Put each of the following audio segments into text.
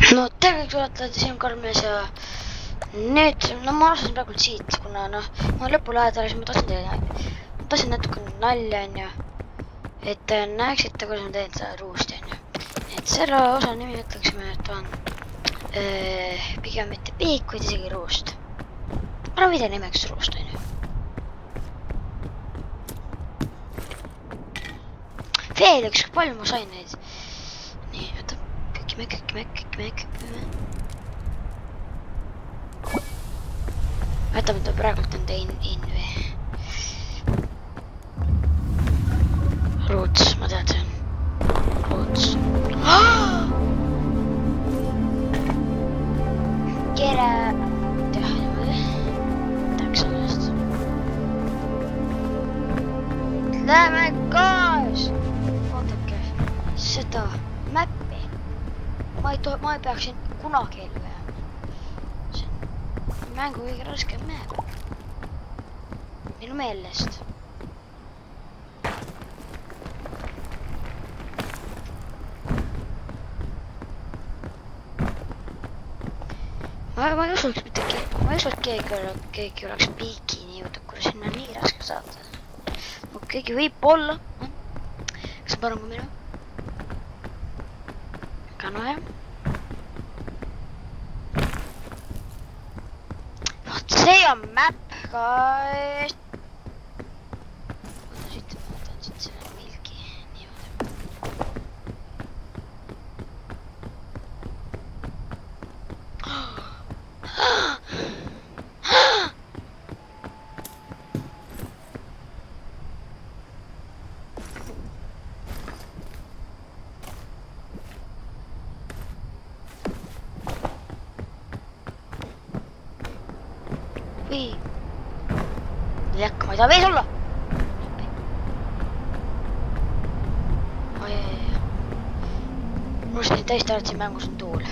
No terveks ulatajad, siin on Karmes ja nüüd, no ma alustasin praegu siit, kuna noh, ma lõpule lähedal, siis ma tahtsin natuke nalja, onju. Et näeksite, kuidas ma teen seda ruusti, onju. Et selle osa nimi ütleksime, et on pigem mitte piik, vaid isegi ruust. Ma arvan video nimeks ruust, onju. Veel üks, palju ma sain neid. Nii, oota, kökime. Võtame ta praegult enda invi. Roots, ma tean see on. Roots. Kere. Teha niimoodi. Tahaks sellest. Lähme kaas. Vaadake seda mäppi. Ma ei peaks siin kunagi ellu jääma. Mängu kõige raskem mäeb. Minu meelest. Ma ei usuks midagi. Ma ei usu, et keegi oleks piikini jõudnud, kuna sinna on nii raske saada. No, keegi võib olla. Kas parem kui minu? Kanu jah. See on map, guys. Võtan siit selle milgi. Või jäkka, ma ei saa vees olla. Mul siin täiesti arvad, siin mängus on tuul.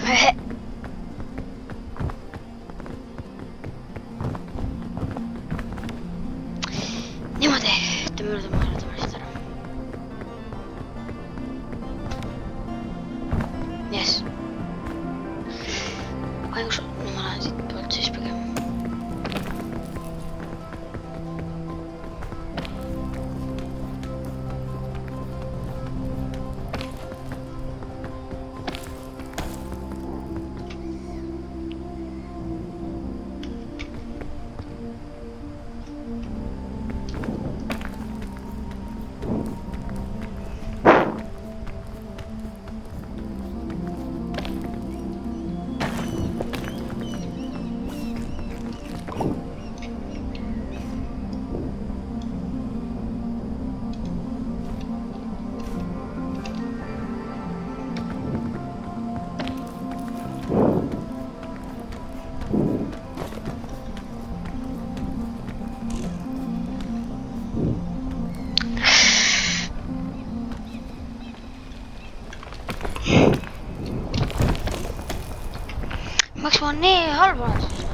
Niimoodi, ütleme lihtsalt ära. Yes. Ainus, ma lähen siit poolt siis pigem. Miks ma nii halb olen siis?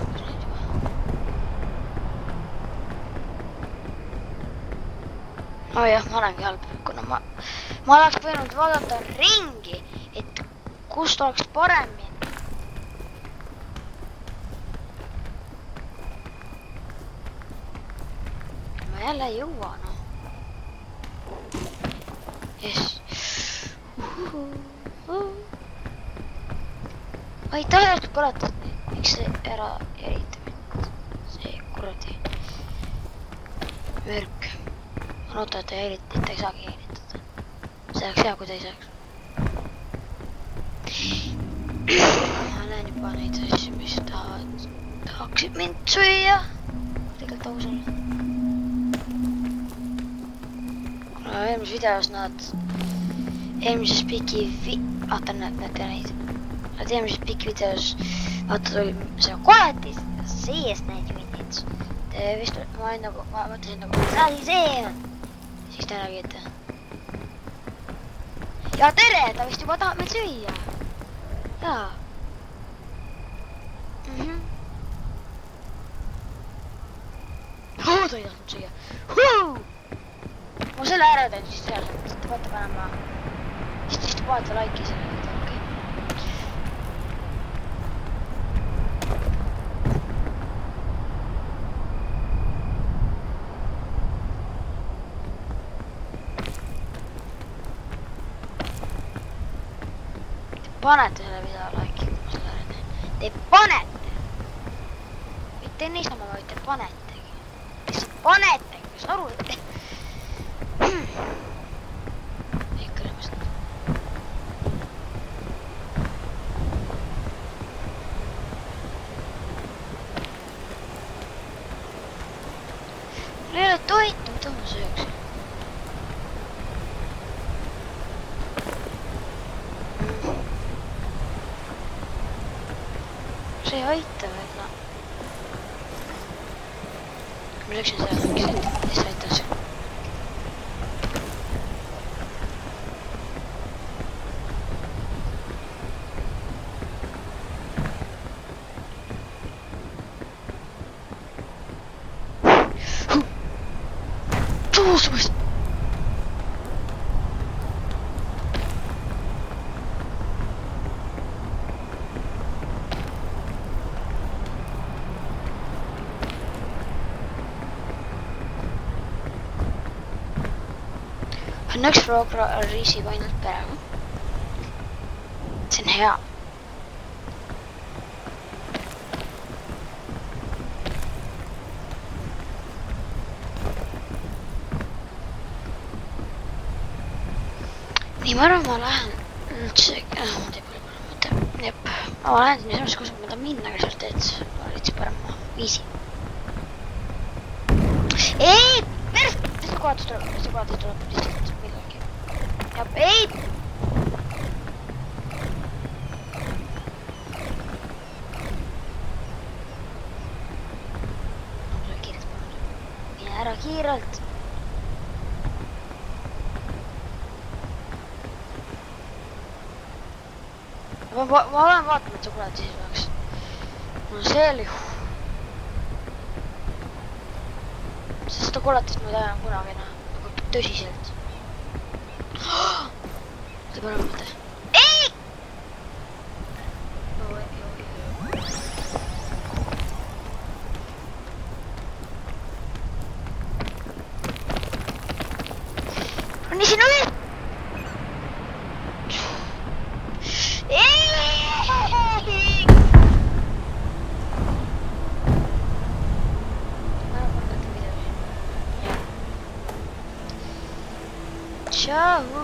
Oh jah, ma olengi halb, kuna ma oleks võinud vaadata ringi, et kust oleks parem minna. Ma jälle ei jõua, noh. Yes. Ma ei tahtnud korrata, miks see ära erita mind. See kuradi mürk. Ma loodan, et ei saagi eritada. See oleks hea, kui ta ei saaks. Ma näen juba neid asju, mis tahaksid mind süüa. Tegelikult ausalt. Kuna eelmises videos eelmises piki vaata näete neid. Nad eelmises piki videos vaata tuli see koletis ja seest neid minnid. Te vist ma mõtlesin nagu, mis asi see on. Siis te nägite. Ja tere, ta vist juba tahab meid süüa. Jaa. Ta ei tahtnud süüa. Ma selle ära teen, siis te peate panema. Siis te vaata laiki selle video, okei. panete selle video like'i, kui ma selle ära teen. Te panete! Mitte niisama, vaid te panetegi. Lihtsalt panetegi, kas aru võtte? Ikka rõõmust. Mul ei ole toitu, mida ma sööks. See ei aita veel, no. Ma sööksin seda, mis aitas. Tuusust! Õnneks Frog riisib ainult pere. See on hea. Nii, ma arvan, ma lähen üldse... ma tee palju parem mõte. Jep, ma lähen siin esimest kus ma tahan minna, aga sealt teed ma lihtsalt parem viisi. Ei! Perst! Lihtsalt kohadus tuleb lihtsalt millalgi. Jep, ei! Ma tuleb kiirelt panna. Mine ära kiirelt! Ma olen vaatama, et sa kuuled siis peaks. No see oli... Sest seda kuuletist ma ei taha kunagi näha. Aga tõsiselt. See parem mõte. Ei! On nii sinu üle! Ciao!